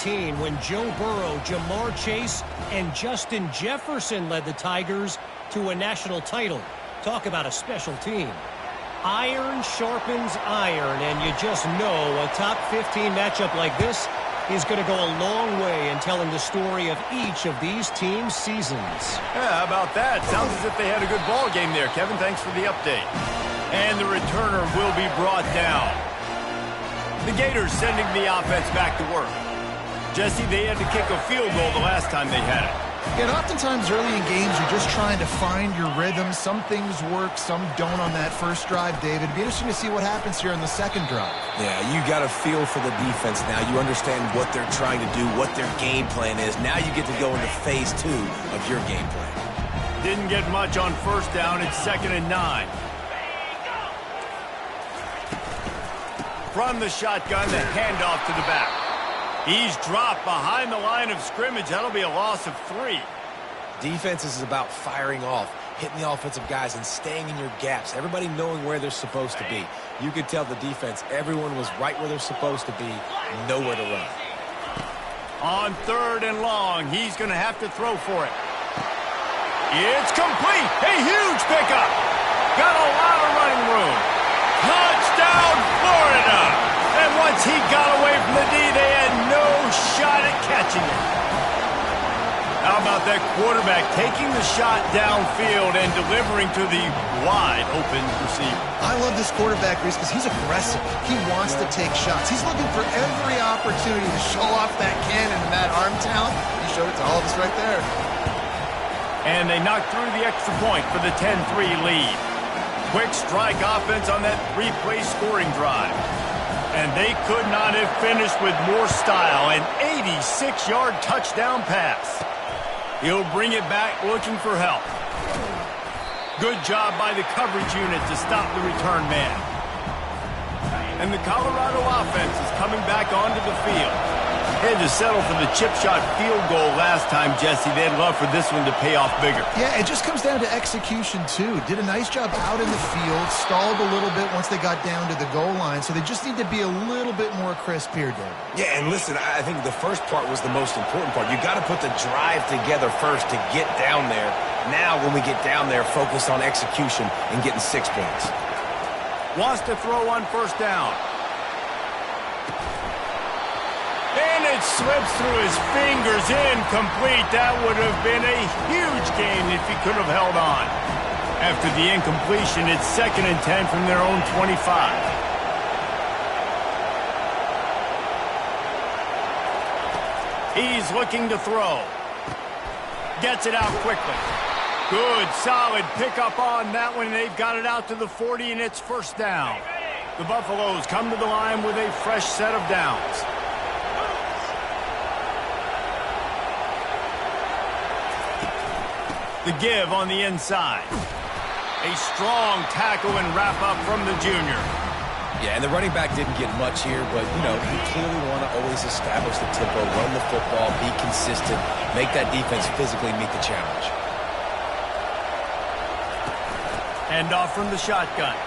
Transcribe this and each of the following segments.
2018 when Joe Burrow, Jamar Chase, and Justin Jefferson led the Tigers to a national title. Talk about a special team. Iron sharpens iron, and you just know a top 15 matchup like this is going to go a long way in telling the story of each of these teams' seasons. Yeah, how about that? Sounds as if they had a good ball game there, Kevin. Thanks for the update. And the returner will be brought down. The Gators sending the offense back to work. Jesse, they had to kick a field goal the last time they had it. And oftentimes early in games, you're just trying to find your rhythm. Some things work, some don't on that first drive, David. It'd be interesting to see what happens here on the second drive. Yeah, you got a feel for the defense now. You understand what they're trying to do, what their game plan is. Now you get to go into phase 2 of your game plan. Didn't get much on first down. It's 2nd and 9. From the shotgun, the handoff to the back. He's dropped behind the line of scrimmage. That'll be a loss of 3. Defense is about firing off, hitting the offensive guys, and staying in your gaps. Everybody knowing where they're supposed to be. You could tell the defense, everyone was right where they're supposed to be, nowhere to run. On 3rd and long, he's going to have to throw for it. It's complete. A huge pickup. Got a lot of running room. Touchdown, Florida! And once he got away from the D, they had no shot at catching it. How about that quarterback taking the shot downfield and delivering to the wide-open receiver? I love this quarterback, Reese, because he's aggressive. He wants to take shots. He's looking for every opportunity to show off that cannon and that arm talent. He showed it to all of us right there. And they knocked through the extra point for the 10-3 lead. Quick strike offense on that 3-play scoring drive. And they could not have finished with more style. An 86-yard touchdown pass. He'll bring it back looking for help. Good job by the coverage unit to stop the return man. And the Colorado offense is coming back onto the field. They had to settle for the chip shot field goal last time, Jesse. They'd love for this one to pay off bigger. Yeah, it just comes down to execution, too. Did a nice job out in the field, stalled a little bit once they got down to the goal line, so they just need to be a little bit more crisp here, David. Yeah, and listen, I think the first part was the most important part. You got to put the drive together first to get down there. Now, when we get down there, focus on execution and getting 6 points. Wants to throw on first down. And it slips through his fingers, incomplete. That would have been a huge gain if he could have held on. After the incompletion, it's 2nd and 10 from their own 25. He's looking to throw. Gets it out quickly. Good, solid pickup on that one. They've got it out to the 40, and it's first down. The Buffaloes come to the line with a fresh set of downs. The give on the inside. A strong tackle and wrap-up from the junior. Yeah, and the running back didn't get much here, but, you know, you clearly want to always establish the tempo, run the football, be consistent, make that defense physically meet the challenge. Hand off from the shotgun.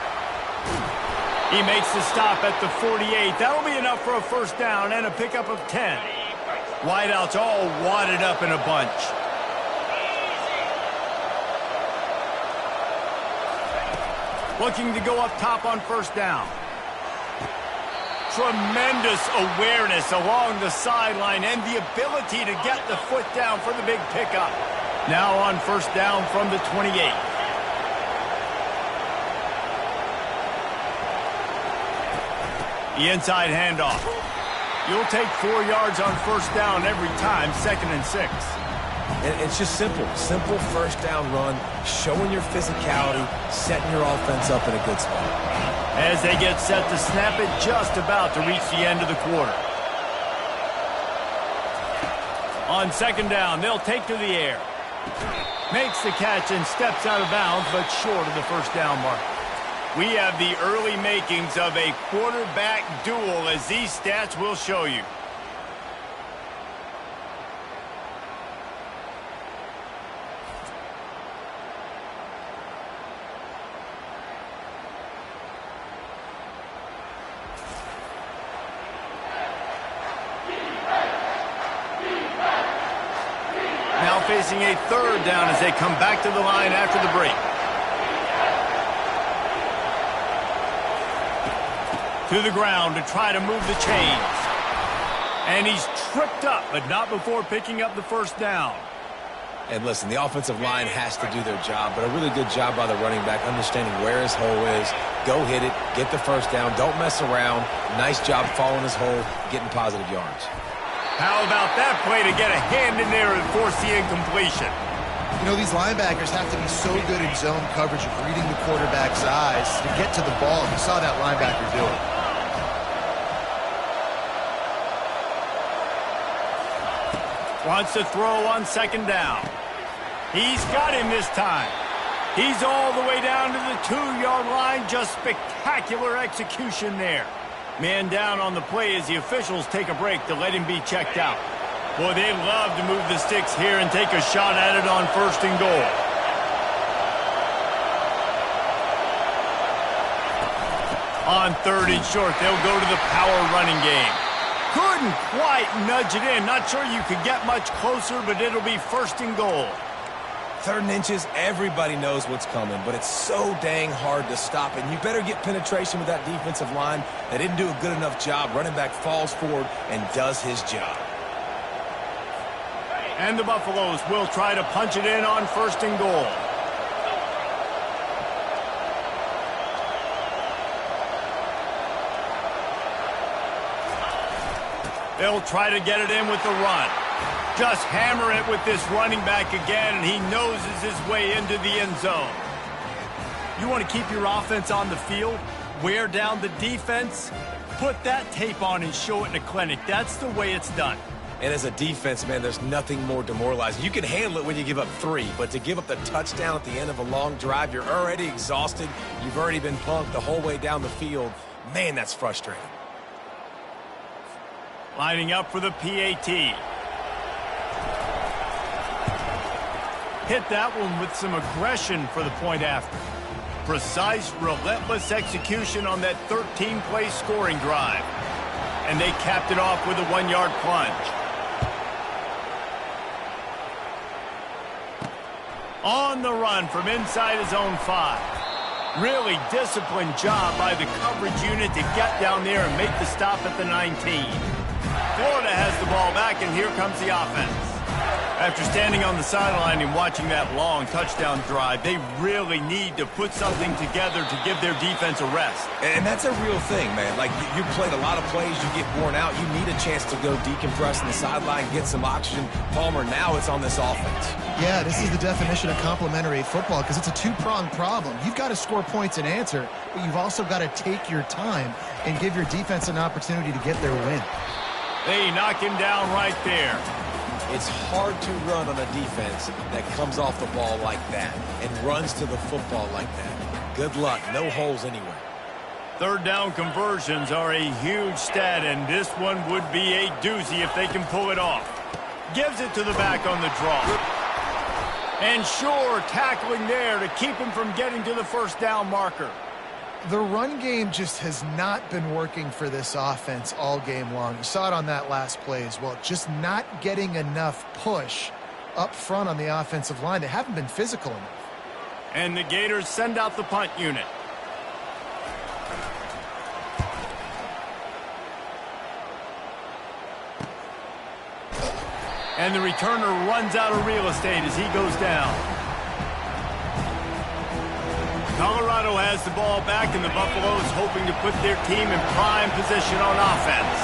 He makes the stop at the 48. That'll be enough for a first down and a pickup of 10. Wideouts all wadded up in a bunch. Looking to go up top on first down. Tremendous awareness along the sideline and the ability to get the foot down for the big pickup. Now on first down from the 28. The inside handoff. You'll take 4 yards on first down every time, 2nd and 6. And it's just simple. Simple first down run, showing your physicality, setting your offense up in a good spot. As they get set to snap it, just about to reach the end of the quarter. On second down, they'll take to the air. Makes the catch and steps out of bounds, but short of the first down mark. We have the early makings of a quarterback duel, as these stats will show you. facing a third down as they come back to the line after the break. To the ground to try to move the chains. And he's tripped up, but not before picking up the first down. And listen, the offensive line has to do their job, but a really good job by the running back understanding where his hole is. Go hit it, get the first down, don't mess around. Nice job following his hole, getting positive yards. How about that play to get a hand in there and force the incompletion? You know, these linebackers have to be so good in zone coverage of reading the quarterback's eyes to get to the ball. You saw that linebacker do it. Wants to throw on second down. He's got him this time. He's all the way down to the 2-yard line. Just spectacular execution there. Man down on the play as the officials take a break to let him be checked out. Boy, they love to move the sticks here and take a shot at it on first and goal. On third and short, they'll go to the power running game. Couldn't quite nudge it in. Not sure you could get much closer, but it'll be first and goal. 3rd and inches, everybody knows what's coming, but it's so dang hard to stop. And you better get penetration with that defensive line. They didn't do a good enough job. Running back falls forward and does his job. And the Buffaloes will try to punch it in on first and goal. They'll try to get it in with the run. Just hammer it with this running back again, and he noses his way into the end zone. You want to keep your offense on the field? Wear down the defense? Put that tape on and show it in a clinic. That's the way it's done. And as a defense, man, there's nothing more demoralizing. You can handle it when you give up 3, but to give up the touchdown at the end of a long drive, you're already exhausted. You've already been punked the whole way down the field. Man, that's frustrating. Lining up for the PAT. Hit that one with some aggression for the point after. Precise, relentless execution on that 13-play scoring drive. And they capped it off with a 1-yard plunge. On the run from inside his own 5. Really disciplined job by the coverage unit to get down there and make the stop at the 19. Florida has the ball back, and here comes the offense. After standing on the sideline and watching that long touchdown drive, they really need to put something together to give their defense a rest. And that's a real thing, man. Like, you played a lot of plays, you get worn out, you need a chance to go decompress on the sideline, get some oxygen. Palmer, now it's on this offense. Yeah, this is the definition of complementary football because it's a two-pronged problem. You've got to score points and answer, but you've also got to take your time and give your defense an opportunity to get their win. They knock him down right there. It's hard to run on a defense that comes off the ball like that and runs to the football like that. Good luck. No holes anywhere. Third down conversions are a huge stat, and this one would be a doozy if they can pull it off. Gives it to the back on the draw. And sure, tackling there to keep him from getting to the first down marker. The run game just has not been working for this offense all game long. You saw it on that last play as well. Just not getting enough push up front on the offensive line. They haven't been physical enough. And the Gators send out the punt unit. And the returner runs out of real estate as he goes down. Colorado has the ball back, and the Buffaloes hoping to put their team in prime position on offense.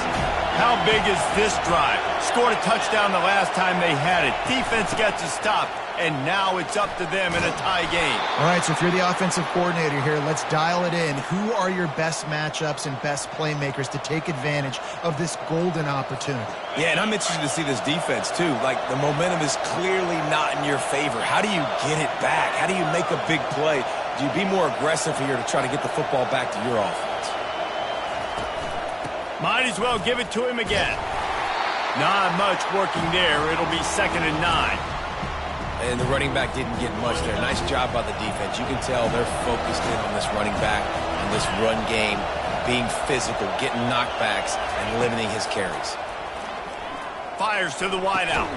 How big is this drive? Scored a touchdown the last time they had it. Defense gets a stop, and now it's up to them in a tie game. All right, so if you're the offensive coordinator here, let's dial it in. Who are your best matchups and best playmakers to take advantage of this golden opportunity? Yeah, and I'm interested to see this defense, too. Like, the momentum is clearly not in your favor. How do you get it back? How do you make a big play? Do you be more aggressive here to try to get the football back to your offense? Might as well give it to him again. Not much working there. It'll be 2nd and 9. And the running back didn't get much there. Nice job by the defense. You can tell they're focused in on this running back, on this run game, being physical, getting knockbacks, and limiting his carries. Fires to the wideout.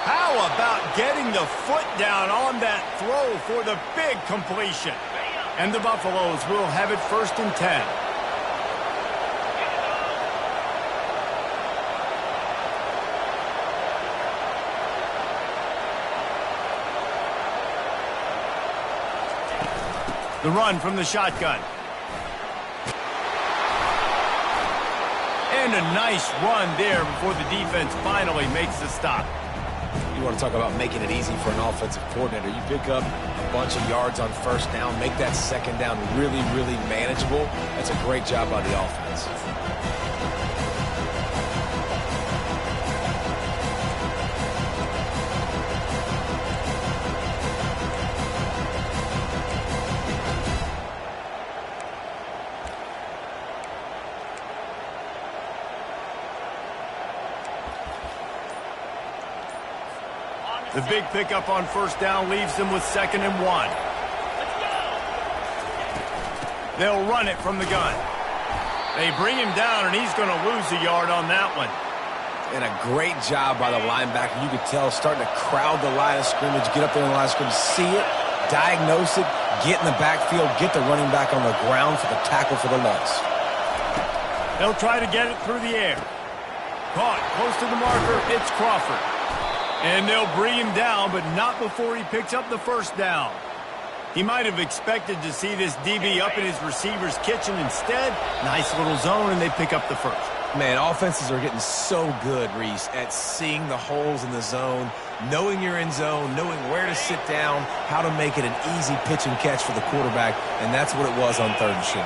How about getting the foot down on that throw for the big completion? And the Buffaloes will have it 1st and 10. The run from the shotgun. And a nice run there before the defense finally makes the stop. You want to talk about making it easy for an offensive coordinator. You pick up a bunch of yards on 1st down, make that 2nd down really, really manageable. That's a great job by the offense. The big pickup on 1st down leaves them with 2nd and 1. They'll run it from the gun. They bring him down, and he's going to lose a yard on that one. And a great job by the linebacker. You could tell starting to crowd the line of scrimmage, get up there in the line of scrimmage, see it, diagnose it, get in the backfield, get the running back on the ground for the tackle for the loss. They'll try to get it through the air. Caught close to the marker. It's Crawford. And they'll bring him down, but not before he picks up the 1st down. He might have expected to see this DB up in his receiver's kitchen. Instead, nice little zone, and they pick up the 1st. Man, offenses are getting so good, Reese, at seeing the holes in the zone, knowing you're in zone, knowing where to sit down, how to make it an easy pitch and catch for the quarterback, and that's what it was on 3rd and short.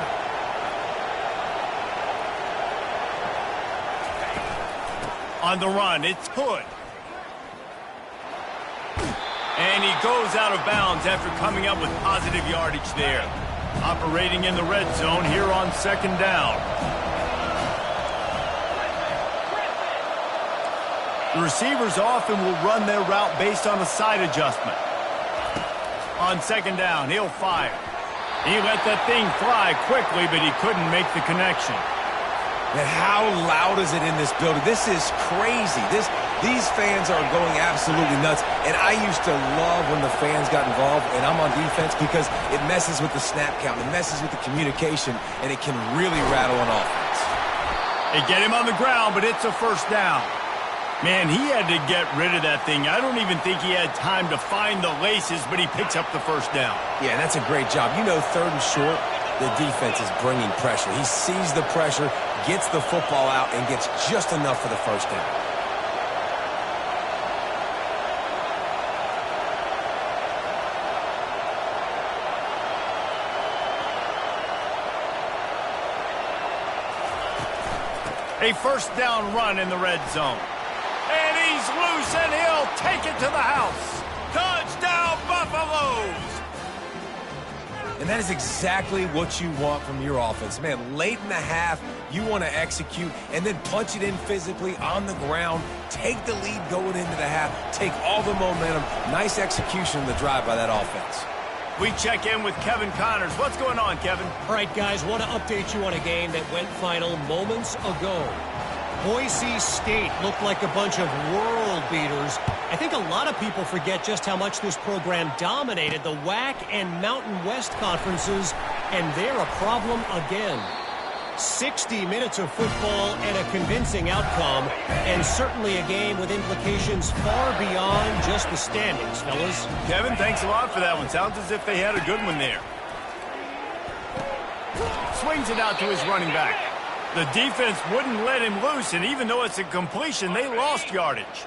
On the run, it's Hood. And he goes out of bounds after coming up with positive yardage there. Operating in the red zone here on 2nd down. The receivers often will run their route based on a side adjustment. On 2nd down, he'll fire. He let that thing fly quickly, but he couldn't make the connection. And how loud is it in this building? This is crazy. These fans are going absolutely nuts. And I used to love when the fans got involved, and I'm on defense, because it messes with the snap count. It messes with the communication, and it can really rattle an offense. They get him on the ground, but it's a 1st down. Man, he had to get rid of that thing. I don't even think he had time to find the laces, but he picks up the 1st down. Yeah, that's a great job. You know, 3rd and short, the defense is bringing pressure. He sees the pressure, gets the football out, and gets just enough for the 1st down. A 1st down run in the red zone. And he's loose, and he'll take it to the house. Touchdown, Buffaloes! And that is exactly what you want from your offense. Man, late in the half, you want to execute and then punch it in physically on the ground, take the lead going into the half, take all the momentum. Nice execution of the drive by that offense. We check in with Kevin Connors. What's going on, Kevin? All right, guys, want to update you on a game that went final moments ago. Boise State looked like a bunch of world beaters. I think a lot of people forget just how much this program dominated the WAC and Mountain West conferences, and they're a problem again. 60 minutes of football and a convincing outcome, and certainly a game with implications far beyond just the standings, fellas. Kevin, thanks a lot for that one. Sounds as if they had a good one there. Swings it out to his running back. The defense wouldn't let him loose, and even though it's a completion, they lost yardage.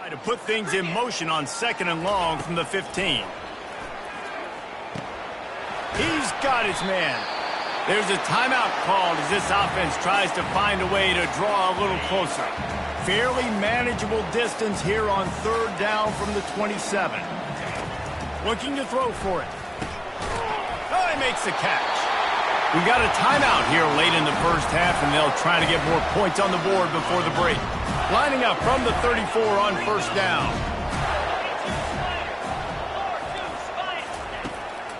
To put things in motion on 2nd and long from the 15. He's got his man. There's a timeout called as this offense tries to find a way to draw a little closer. Fairly manageable distance here on 3rd down from the 27. Looking to throw for it. Oh, he makes the catch. We've got a timeout here late in the first half, and they'll try to get more points on the board before the break. Lining up from the 34 on 1st down.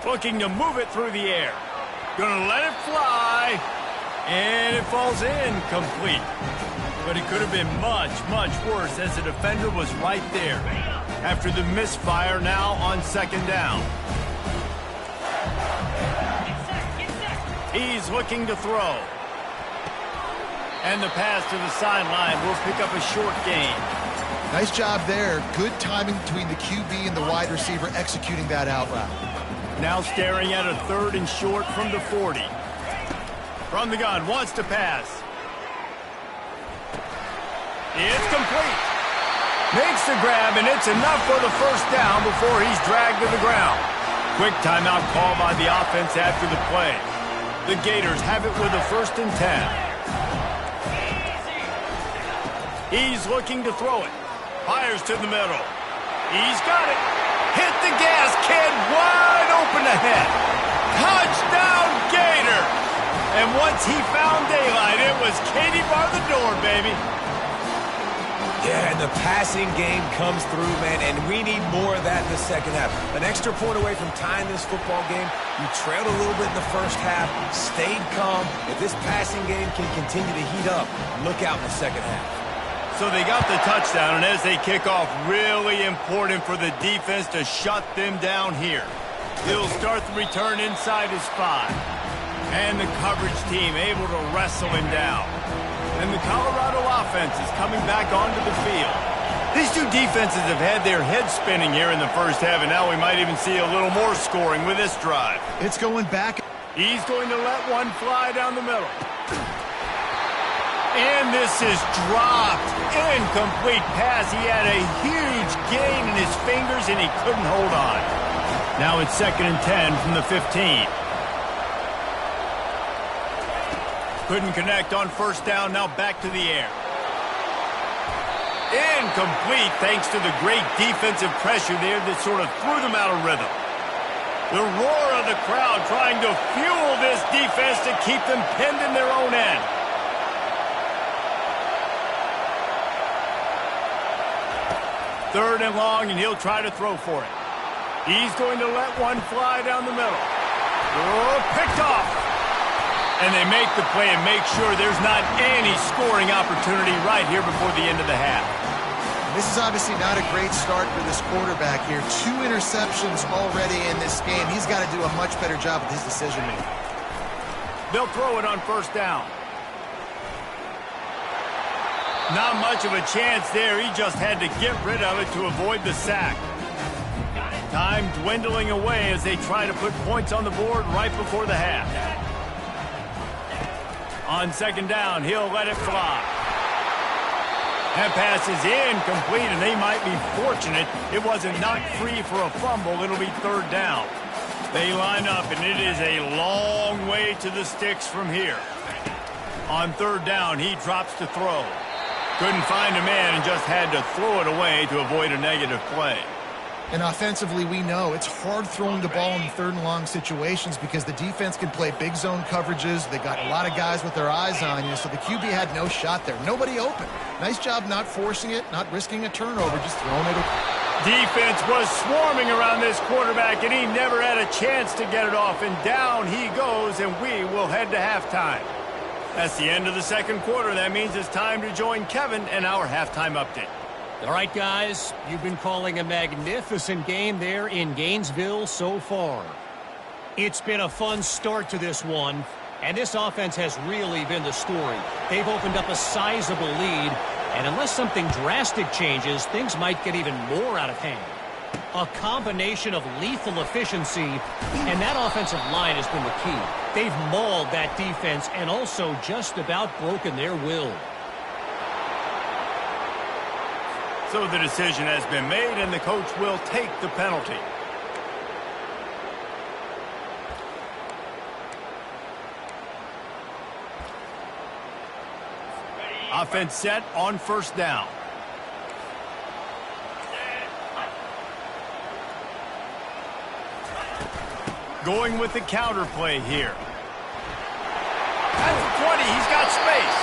Looking to move it through the air. Gonna let it fly. And it falls in complete. But it could have been much, much worse as the defender was right there. After the misfire now on 2nd down. He's looking to throw. And the pass to the sideline will pick up a short gain. Nice job there. Good timing between the QB and the wide receiver executing that out route. Now staring at a 3rd and short from the 40. From the gun, wants to pass. It's complete. Makes the grab, and it's enough for the 1st down before he's dragged to the ground. Quick timeout call by the offense after the play. The Gators have it with a 1st and 10. He's looking to throw it. Fires to the middle. He's got it. Hit the gas, kid. Wide open ahead. Touchdown, Gator. And once he found daylight, it was Katie bar the door, baby. Yeah, and the passing game comes through, man, and we need more of that in the 2nd half. An extra point away from tying this football game. You trailed a little bit in the 1st half, stayed calm. If this passing game can continue to heat up, look out in the 2nd half. So they got the touchdown, and as they kick off, really important for the defense to shut them down here. They'll start the return inside his 5. And the coverage team able to wrestle him down. And the Colorado offense is coming back onto the field. These two defenses have had their heads spinning here in the 1st half, and now we might even see a little more scoring with this drive. It's going back. He's going to let one fly down the middle. And this is dropped. Incomplete pass. He had a huge gain in his fingers, and he couldn't hold on. Now it's 2nd and 10 from the 15. Couldn't connect on 1st down. Now back to the air. Incomplete thanks to the great defensive pressure there that sort of threw them out of rhythm. The roar of the crowd trying to fuel this defense to keep them pinned in their own end. Third and long, and he'll try to throw for it. He's going to let one fly down the middle. Oh, picked off. And they make the play and make sure there's not any scoring opportunity right here before the end of the half. This is obviously not a great start for this quarterback here. 2 interceptions already in this game. He's got to do a much better job with his decision-making. They'll throw it on 1st down. Not much of a chance there. He just had to get rid of it to avoid the sack. Time dwindling away as they try to put points on the board right before the half. On 2nd down, he'll let it fly. That pass is incomplete, and they might be fortunate it wasn't knocked free for a fumble. It'll be 3rd down. They line up, and it is a long way to the sticks from here. On 3rd down, he drops to throw. Couldn't find a man and just had to throw it away to avoid a negative play. And offensively, we know it's hard throwing the ball in 3rd and long situations because the defense can play big zone coverages. They got a lot of guys with their eyes on you, so the QB had no shot there. Nobody open. Nice job not forcing it, not risking a turnover, just throwing it. Defense was swarming around this quarterback, and he never had a chance to get it off. And down he goes, and we will head to halftime. That's the end of the 2nd quarter. That means it's time to join Kevin and our halftime update. All right, guys, you've been calling a magnificent game there in Gainesville so far. It's been a fun start to this one, and this offense has really been the story. They've opened up a sizable lead, and unless something drastic changes, things might get even more out of hand. A combination of lethal efficiency, and that offensive line has been the key. They've mauled that defense and also just about broken their will. So the decision has been made, and the coach will take the penalty. Offense set on first down. Going with the counter play here. At the 20, he's got space.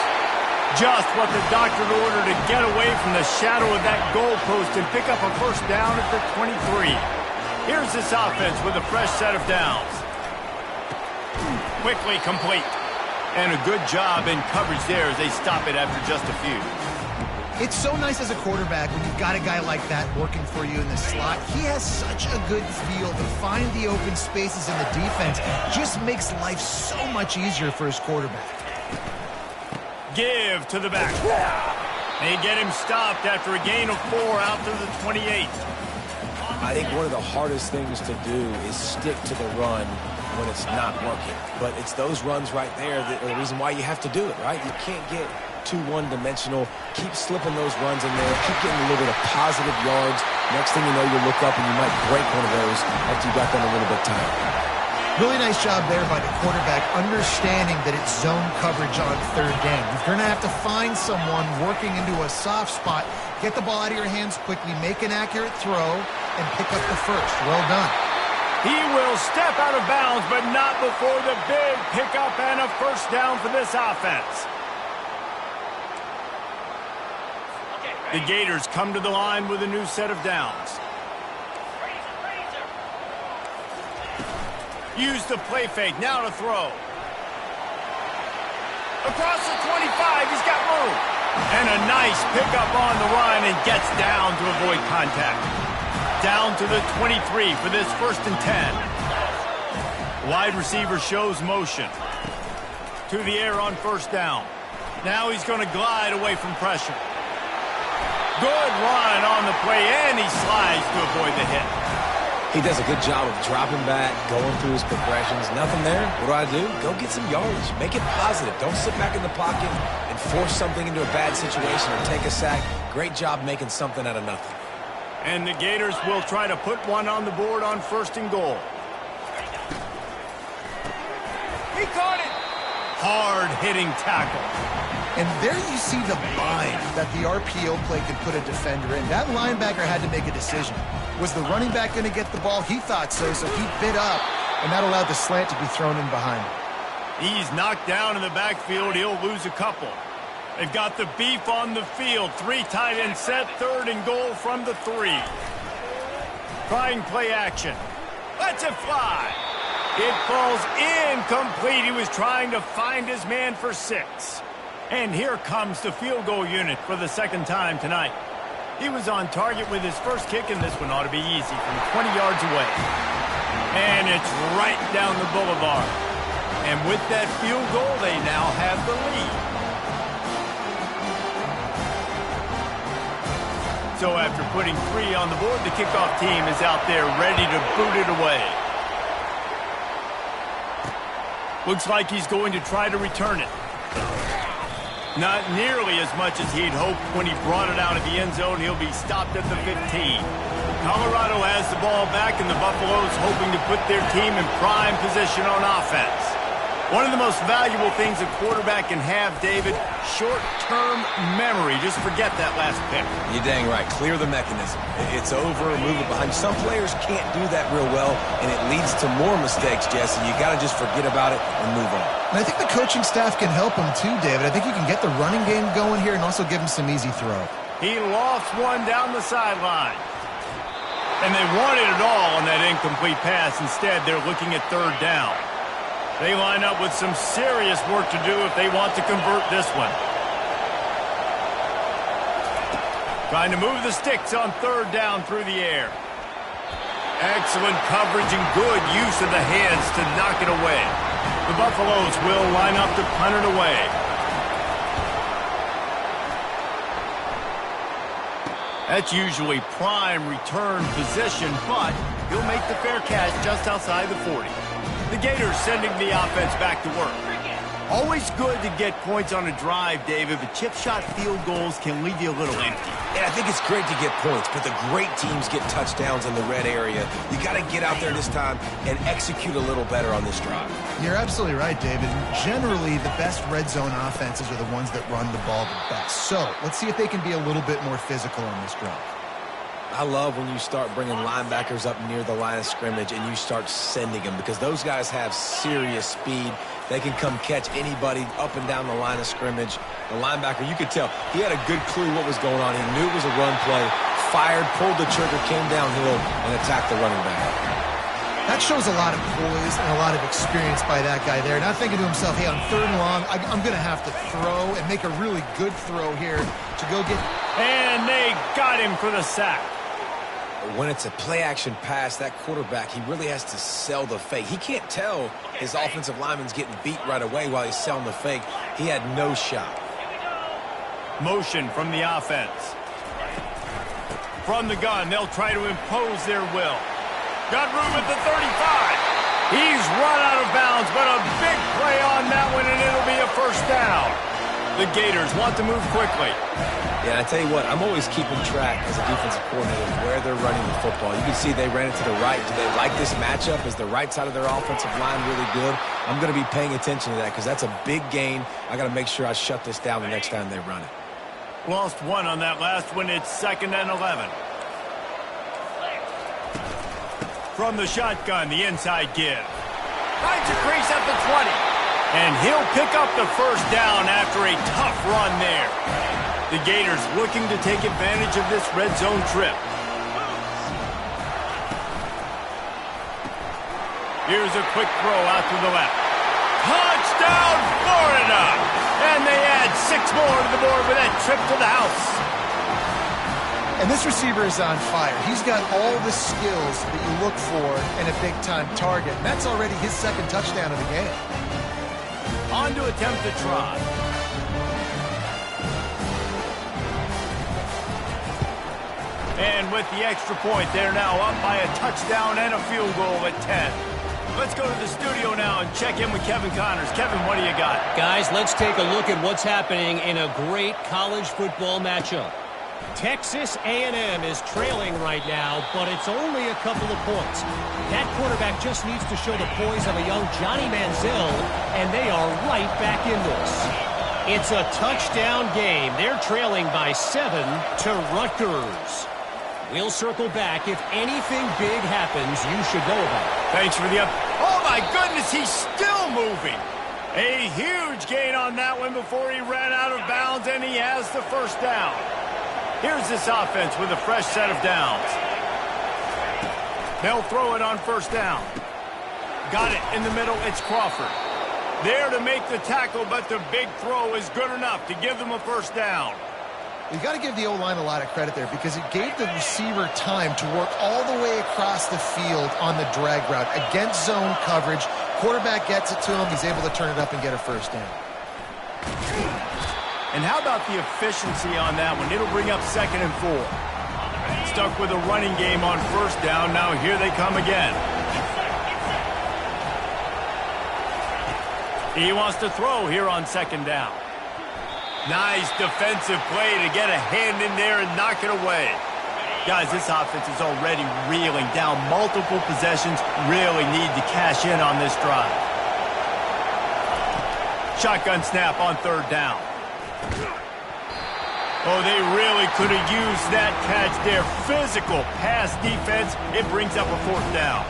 Just what the doctor ordered to get away from the shadow of that goalpost and pick up a first down at the 23. Here's this offense with a fresh set of downs. Quickly complete. And a good job in coverage there as they stop it after just a few. It's so nice as a quarterback when you've got a guy like that working for you in the slot. He has such a good feel to find the open spaces in the defense. Just makes life so much easier for his quarterback. Give to the back. They get him stopped after a gain of 4 out to the 28. I think one of the hardest things to do is stick to the run when it's not working. But it's those runs right there that are the reason why you have to do it, right? You can't get too one-dimensional. Keep slipping those runs in there. Keep getting a little bit of positive yards. Next thing you know, you look up and you might break one of those after you got them a little bit tired. Really nice job there by the quarterback, understanding that it's zone coverage on third down. You're going to have to find someone working into a soft spot, get the ball out of your hands quickly, make an accurate throw, and pick up the first. Well done. He will step out of bounds, but not before the big pickup and a first down for this offense. The Gators come to the line with a new set of downs. Use the play fake, now to throw. Across the 25, he's got room. And a nice pickup on the run and gets down to avoid contact. Down to the 23 for this 1st and 10. Wide receiver shows motion. To the air on first down. Now he's going to glide away from pressure. Good run on the play, and he slides to avoid the hit. He does a good job of dropping back, going through his progressions. Nothing there. What do? Go get some yardage. Make it positive. Don't sit back in the pocket and force something into a bad situation or take a sack. Great job making something out of nothing. And the Gators will try to put one on the board on 1st and goal. He caught it. Hard-hitting tackle. And there you see the bind that the RPO play can put a defender in. That linebacker had to make a decision. Was the running back going to get the ball? He thought so, so he bit up, and that allowed the slant to be thrown in behind him. He's knocked down in the backfield. He'll lose a couple. They've got the beef on the field. 3 tight end set, 3rd and goal from the 3. Trying play action. Lets it fly. It falls incomplete. He was trying to find his man for 6. And here comes the field goal unit for the 2nd time tonight. He was on target with his first kick, and this one ought to be easy from 20 yards away. And it's right down the boulevard. And with that field goal, they now have the lead. So after putting 3 on the board, the kickoff team is out there ready to boot it away. Looks like he's going to try to return it. Not nearly as much as he'd hoped when he brought it out of the end zone. He'll be stopped at the 15. Colorado has the ball back, and the Buffaloes hoping to put their team in prime position on offense. One of the most valuable things a quarterback can have, David, short-term memory. Just forget that last pick. You're dang right. Clear the mechanism. It's over, move it behind. Some players can't do that real well, and it leads to more mistakes, Jesse. You got to just forget about it and move on. And I think the coaching staff can help him too, David. I think you can get the running game going here and also give him some easy throw. He lost one down the sideline. And they wanted it all on that incomplete pass. Instead, they're looking at 3rd down. They line up with some serious work to do if they want to convert this one. Trying to move the sticks on 3rd down through the air. Excellent coverage and good use of the hands to knock it away. The Buffaloes will line up to punt it away. That's usually prime return position, but he'll make the fair catch just outside the 40. The Gators sending the offense back to work. Always good to get points on a drive, David, but chip shot field goals can leave you a little empty. And I think it's great to get points, but the great teams get touchdowns in the red area. You got to get out there this time and execute a little better on this drive. You're absolutely right, David. Generally, the best red zone offenses are the ones that run the ball the best. So let's see if they can be a little bit more physical on this drive. I love when you start bringing linebackers up near the line of scrimmage and you start sending them, because those guys have serious speed. They can come catch anybody up and down the line of scrimmage. The linebacker, you could tell, he had a good clue what was going on. He knew it was a run play, fired, pulled the trigger, came downhill, and attacked the running back. That shows a lot of poise and a lot of experience by that guy there. Not thinking to himself, hey, on 3rd and long, I'm going to have to throw and make a really good throw here to go get... And they got him for the sack. When it's a play-action pass, that quarterback, he really has to sell the fake. He can't tell his offensive lineman's getting beat right away while he's selling the fake. He had no shot. Motion from the offense. From the gun, they'll try to impose their will. Got room at the 35. He's run out of bounds, but a big play on that one, and it'll be a first down. The Gators want to move quickly. Yeah, I tell you what, I'm always keeping track as a defensive coordinator of where they're running the football. You can see they ran it to the right. Do they like this matchup? Is the right side of their offensive line really good? I'm going to be paying attention to that because that's a big gain. I got to make sure I shut this down the next time they run it. Lost one on that last one. It's 2nd and 11. From the shotgun, the inside give. Finds a crease at the 20. And he'll pick up the first down after a tough run there. The Gators looking to take advantage of this red zone trip. Here's a quick throw out to the left. Touchdown, Florida! And they add 6 more to the board with that trip to the house. And this receiver is on fire. He's got all the skills that you look for in a big-time target. And that's already his 2nd touchdown of the game. On to attempt to try. And with the extra point, they're now up by a touchdown and a field goal at 10. Let's go to the studio now and check in with Kevin Connors. Kevin, what do you got? Guys, let's take a look at what's happening in a great college football matchup. Texas A&M is trailing right now, but it's only a couple of points. That quarterback just needs to show the poise of a young Johnny Manziel, and they are right back in this. It's a touchdown game. They're trailing by 7 to Rutgers. We'll circle back. If anything big happens, you should know about it. Thanks for the up. Oh, my goodness, he's still moving. A huge gain on that one before he ran out of bounds, and he has the first down. Here's this offense with a fresh set of downs. They'll throw it on first down. Got it in the middle. It's Crawford. There to make the tackle, but the big throw is good enough to give them a first down. You got to give the O-line a lot of credit there because it gave the receiver time to work all the way across the field on the drag route against zone coverage. Quarterback gets it to him. He's able to turn it up and get a first down. And how about the efficiency on that one? It'll bring up 2nd and 4. Stuck with a running game on first down. Now here they come again. He wants to throw here on 2nd down. Nice defensive play to get a hand in there and knock it away. Guys, this offense is already reeling down multiple possessions. Really need to cash in on this drive. Shotgun snap on 3rd down. Oh, they really could have used that catch there. Physical pass defense. It brings up a 4th down.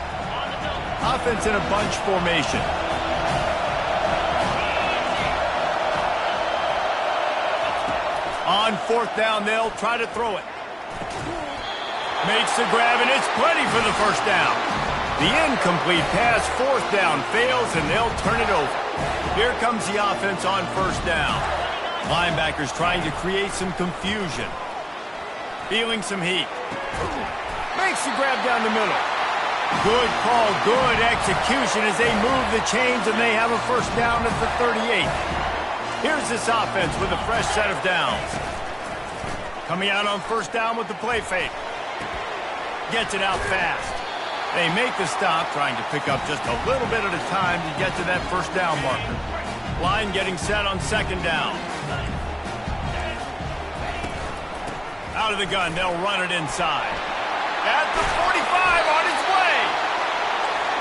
Offense in a bunch formation. On 4th down, they'll try to throw it. Makes the grab, and it's plenty for the first down. The incomplete pass, 4th down, fails, and they'll turn it over. Here comes the offense on first down. Linebackers trying to create some confusion. Feeling some heat. Makes the grab down the middle. Good call, good execution as they move the chains, and they have a first down at the 38. Here's this offense with a fresh set of downs. Coming out on first down with the play fake. Gets it out fast. They make the stop, trying to pick up just a little bit at a time to get to that first down marker. Line getting set on second down. Out of the gun, they'll run it inside. At the 45, on its way.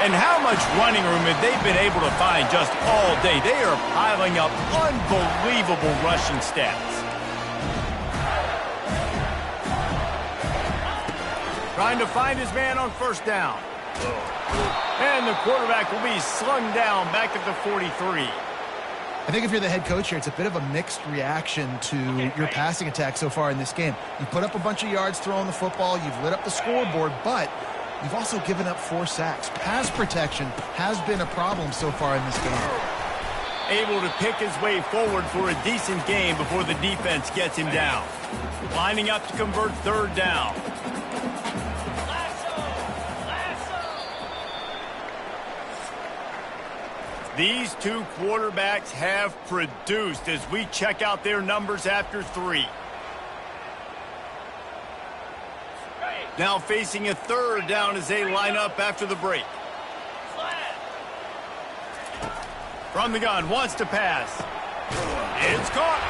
And how much running room have they been able to find just all day? They are piling up unbelievable rushing stats. Trying to find his man on first down. And the quarterback will be slung down back at the 43. I think if you're the head coach here, it's a bit of a mixed reaction to your passing attack so far in this game. You put up a bunch of yards throwing the football, you've lit up the scoreboard, but you've also given up 4 sacks. Pass protection has been a problem so far in this game. Able to pick his way forward for a decent game before the defense gets him down. Lining up to convert third down. These two quarterbacks have produced as we check out their numbers after 3. Now facing a third down as they line up after the break. From the gun, wants to pass. It's caught.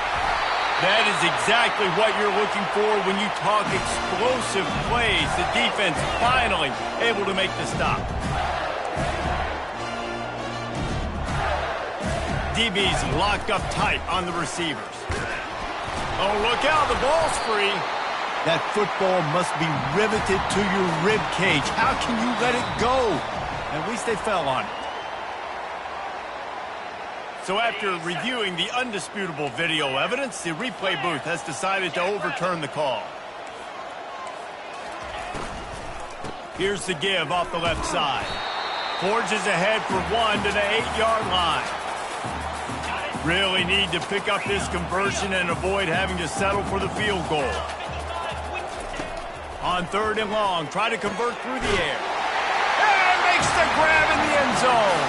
That is exactly what you're looking for when you talk explosive plays. The defense finally able to make the stop. DB's locked up tight on the receivers. Oh, look out, the ball's free. That football must be riveted to your rib cage. How can you let it go? At least they fell on it. So after reviewing the undisputable video evidence, the replay booth has decided to overturn the call. Here's the give off the left side. Forges ahead for 1 to the 8-yard line. Really need to pick up this conversion and avoid having to settle for the field goal. On third and long, try to convert through the air. And makes the grab in the end zone.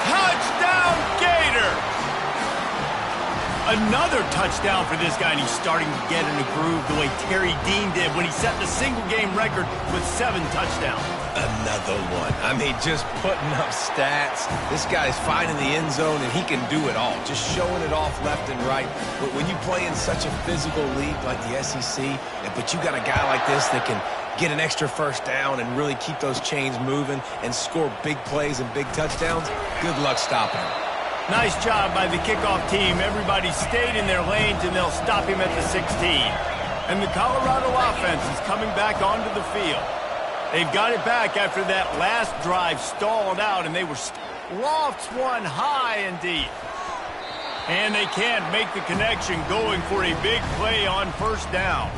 Touchdown, Gator! Another touchdown for this guy, and he's starting to get in a groove the way Terry Dean did when he set the single-game record with 7 touchdowns. Another one. I mean, just putting up stats. This guy's finding the end zone, and he can do it all. Just showing it off left and right. But when you play in such a physical league like the SEC, but you got a guy like this that can get an extra first down and really keep those chains moving and score big plays and big touchdowns, good luck stopping him. Nice job by the kickoff team. Everybody stayed in their lanes, and they'll stop him at the 16. And the Colorado offense is coming back onto the field. They've got it back after that last drive stalled out, and they were lofts one high and deep. And they can't make the connection going for a big play on first down.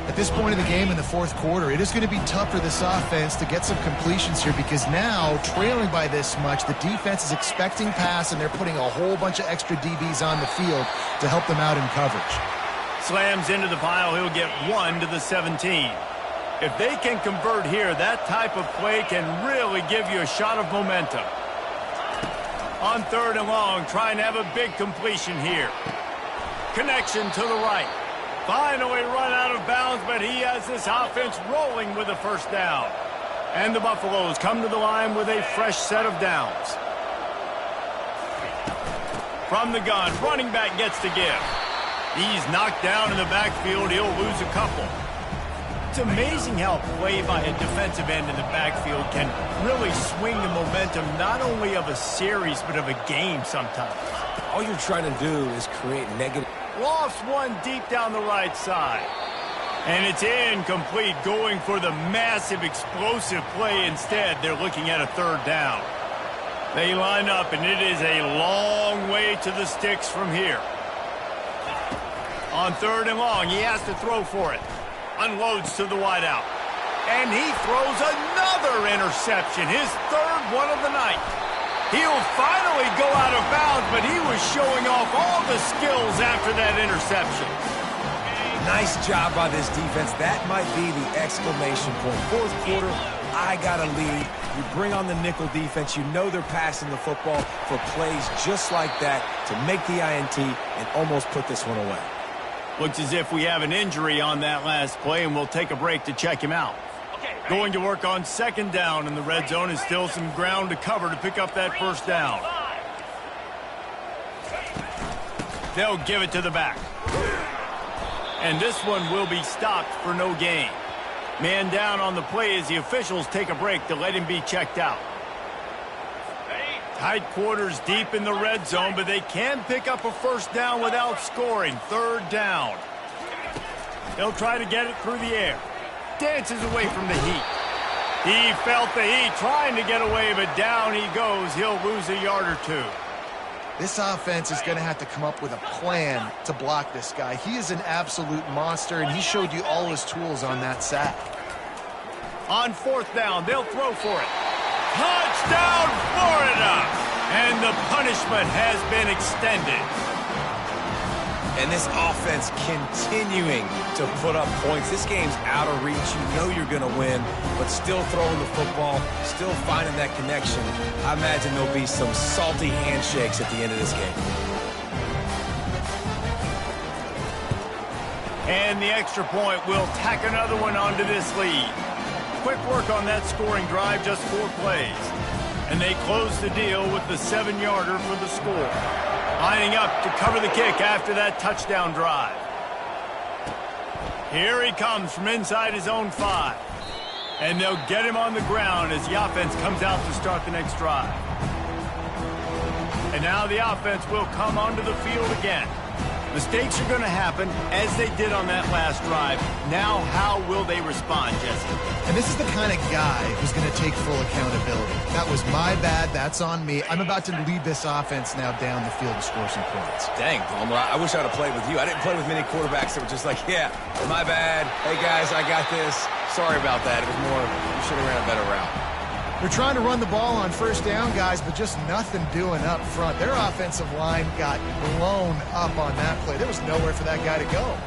At this point in the game in the fourth quarter, it is going to be tough for this offense to get some completions here because now, trailing by this much, the defense is expecting pass, and they're putting a whole bunch of extra DBs on the field to help them out in coverage. Slams into the pile. He'll get 1 to the 17. If they can convert here, that type of play can really give you a shot of momentum. On third and long, trying to have a big completion here. Connection to the right. Finally run out of bounds, but he has this offense rolling with a first down. And the Buffaloes come to the line with a fresh set of downs. From the gun, running back gets the give. He's knocked down in the backfield. He'll lose a couple. It's amazing how play by a defensive end in the backfield can really swing the momentum not only of a series but of a game sometimes. All you're trying to do is create negative. Lofts one deep down the right side. And it's incomplete, going for the massive explosive play instead. They're looking at a third down. They line up, and it is a long way to the sticks from here. On third and long, he has to throw for it. Unloads to the wideout. And he throws another interception, his third one of the night. He'll finally go out of bounds, but he was showing off all the skills after that interception. Nice job by this defense. That might be the exclamation point. Fourth quarter, I got a lead. You bring on the nickel defense. You know they're passing the football for plays just like that to make the INT and almost put this one away. Looks as if we have an injury on that last play, and we'll take a break to check him out. Going to work on second down in the red zone, is still some ground to cover to pick up that first down. They'll give it to the back. And this one will be stopped for no gain. Man down on the play as the officials take a break to let him be checked out. Tight quarters deep in the red zone, but they can pick up a first down without scoring. Third down. They'll try to get it through the air. Dances away from the heat. He felt the heat trying to get away, but down he goes. He'll lose a yard or two. This offense is going to have to come up with a plan to block this guy. He is an absolute monster, and he showed you all his tools on that sack. On fourth down, they'll throw for it. Touchdown, Florida! And the punishment has been extended. And this offense continuing to put up points. This game's out of reach. You know you're going to win, but still throwing the football, still finding that connection. I imagine there'll be some salty handshakes at the end of this game. And the extra point will tack another one onto this lead. Quick work on that scoring drive, just 4 plays. And they close the deal with the 7-yarder for the score. Lining up to cover the kick after that touchdown drive. Here he comes from inside his own 5. And they'll get him on the ground as the offense comes out to start the next drive. And now the offense will come onto the field again. Mistakes are going to happen, as they did on that last drive. Now, how will they respond, Jesse? And this is the kind of guy who's going to take full accountability. That was my bad. That's on me. I'm about to lead this offense now down the field to score some points. Dang, Palmer, I wish I'd have played with you. I didn't play with many quarterbacks that were just like, yeah, my bad. Hey, guys, I got this. Sorry about that. It was more, you should have ran a better route. They're trying to run the ball on first down, guys, but just nothing doing up front. Their offensive line got blown up on that play. There was nowhere for that guy to go.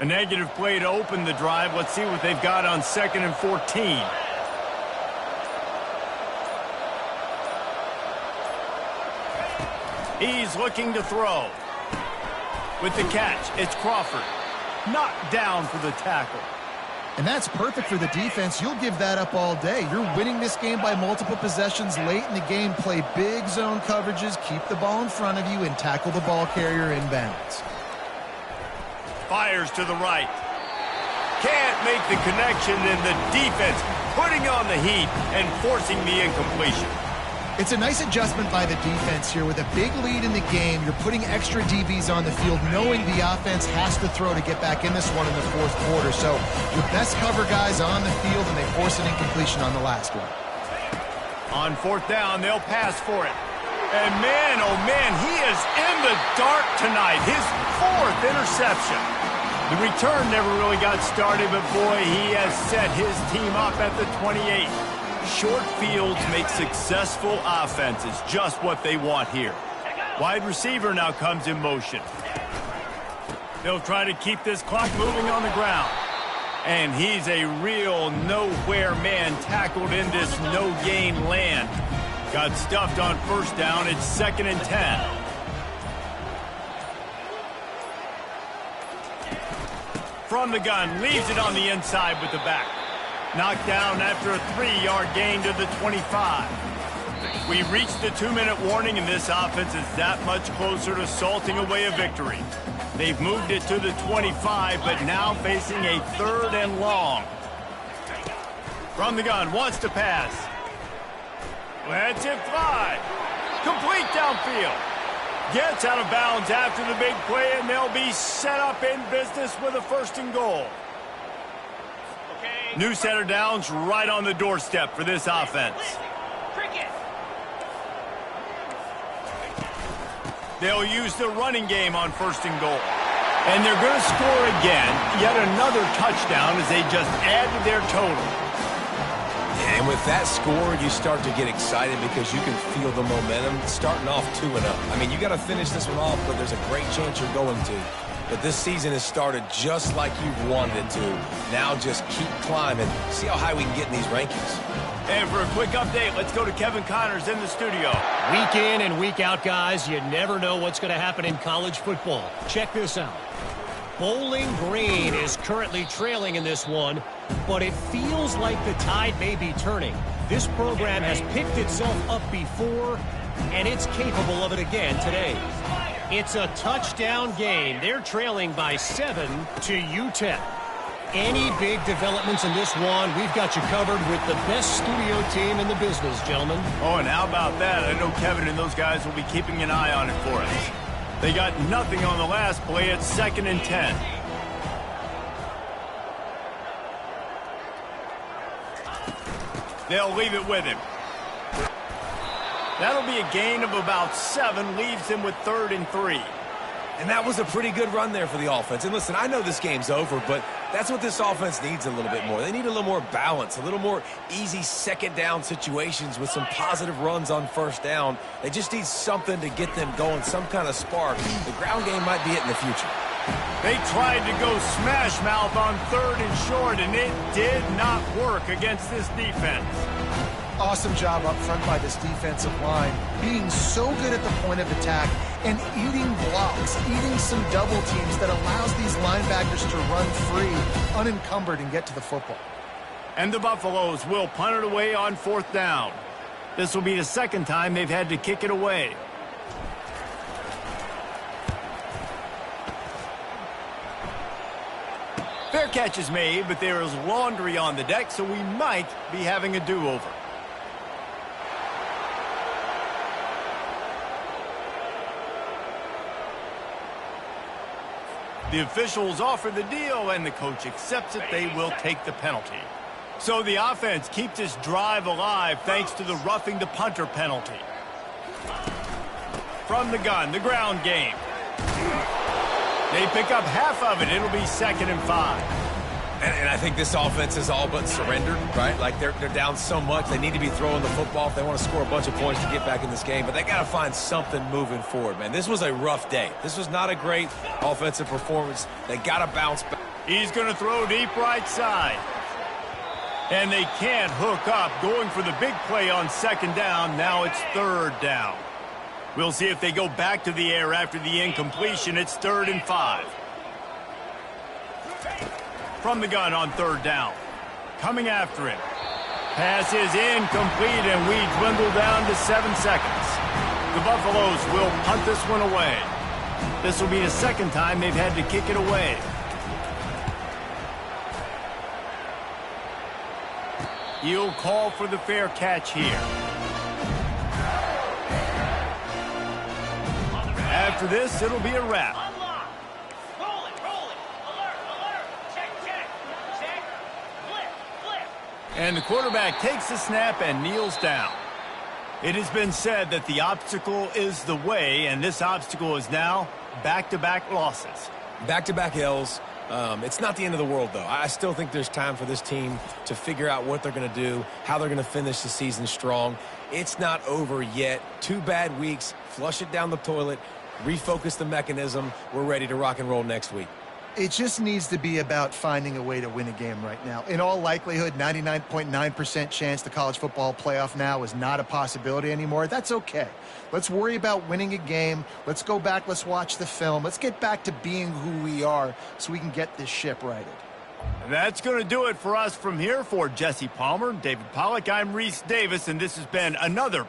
A negative play to open the drive. Let's see what they've got on 2nd and 14. He's looking to throw. With the catch, it's Crawford. Knocked down for the tackle. And that's perfect for the defense. You'll give that up all day. You're winning this game by multiple possessions late in the game. Play big zone coverages, keep the ball in front of you, and tackle the ball carrier inbounds. Fires to the right. Can't make the connection, and the defense putting on the heat and forcing the incompletion. It's a nice adjustment by the defense here. With a big lead in the game, you're putting extra DBs on the field, knowing the offense has to throw to get back in this one in the 4th quarter. So your best cover guys on the field, and they force an incompletion on the last one. On 4th down, they'll pass for it. And man, oh man, he is in the dark tonight. His 4th interception. The return never really got started, but boy, he has set his team up at the 28. Short fields make successful offenses, just what they want here. Wide receiver now comes in motion. They'll try to keep this clock moving on the ground. And he's a real nowhere man tackled in this no-gain land. Got stuffed on 1st down. It's 2nd and 10. From the gun, leaves it on the inside with the back. Knocked down after a 3-yard gain to the 25. We reached the 2-minute warning, and this offense is that much closer to salting away a victory. They've moved it to the 25, but now facing a 3rd and long. From the gun, wants to pass. Lets it fly. Complete downfield. Gets out of bounds after the big play, and they'll be set up in business with a 1st and goal. New setter downs right on the doorstep for this offense. They'll use the running game on 1st and goal. And they're going to score again, yet another touchdown as they just add to their total. And with that score, you start to get excited because you can feel the momentum starting off 2-0. I mean, you got to finish this one off, but there's a great chance you're going to. But this season has started just like you wanted it to. Now just keep climbing. See how high we can get in these rankings. And for a quick update, let's go to Kevin Connors in the studio. Week in and week out, guys, you never know what's going to happen in college football. Check this out. Bowling Green is currently trailing in this one, but it feels like the tide may be turning. This program has picked itself up before, and it's capable of it again today. It's a touchdown game. They're trailing by 7 to UTEP. Any big developments in this one, we've got you covered with the best studio team in the business, gentlemen. Oh, and how about that? I know Kevin and those guys will be keeping an eye on it for us. They got nothing on the last play. It's 2nd and 10. They'll leave it with him. That'll be a gain of about 7, leaves him with 3rd and 3. And that was a pretty good run there for the offense. And listen, I know this game's over, but that's what this offense needs a little bit more. They need a little more balance, a little more easy 2nd down situations with some positive runs on 1st down. They just need something to get them going, some kind of spark. The ground game might be it in the future. They tried to go smash mouth on 3rd and short, and it did not work against this defense. Awesome job up front by this defensive line, being so good at the point of attack and eating blocks, eating some double teams that allows these linebackers to run free, unencumbered, and get to the football. And the Buffaloes will punt it away on 4th down. This will be the 2nd time they've had to kick it away. Fair catch is made, but there is laundry on the deck, so we might be having a do-over. The officials offer the deal, and the coach accepts it. They will take the penalty. So the offense keeps this drive alive thanks to the roughing the punter penalty. From the gun, the ground game. They pick up half of it. It'll be 2nd and 5. And I think this offense is all but surrendered, right? Like they're down so much, they need to be throwing the football if they want to score a bunch of points to get back in this game. But they got to find something moving forward, man. This was a rough day. This was not a great offensive performance. They got to bounce back. He's going to throw deep right side. And they can't hook up, going for the big play on 2nd down. Now it's 3rd down. We'll see if they go back to the air after the incompletion. It's 3rd and 5. From the gun on 3rd down. Coming after him. Pass is incomplete, and we dwindle down to 7 seconds. The Buffaloes will punt this one away. This will be the 2nd time they've had to kick it away. He'll call for the fair catch here. After this, it'll be a wrap. And the quarterback takes the snap and kneels down. It has been said that the obstacle is the way, and this obstacle is now back-to-back losses. Back-to-back L's. It's not the end of the world, though. I still think there's time for this team to figure out what they're going to do, how they're going to finish the season strong. It's not over yet. 2 bad weeks. Flush it down the toilet. Refocus the mechanism. We're ready to rock and roll next week. It just needs to be about finding a way to win a game right now. In all likelihood, 99.9% chance the college football playoff now is not a possibility anymore. That's okay. Let's worry about winning a game. Let's go back. Let's watch the film. Let's get back to being who we are so we can get this ship righted. That's going to do it for us from here. For Jesse Palmer, David Pollack, I'm Reese Davis, and this has been another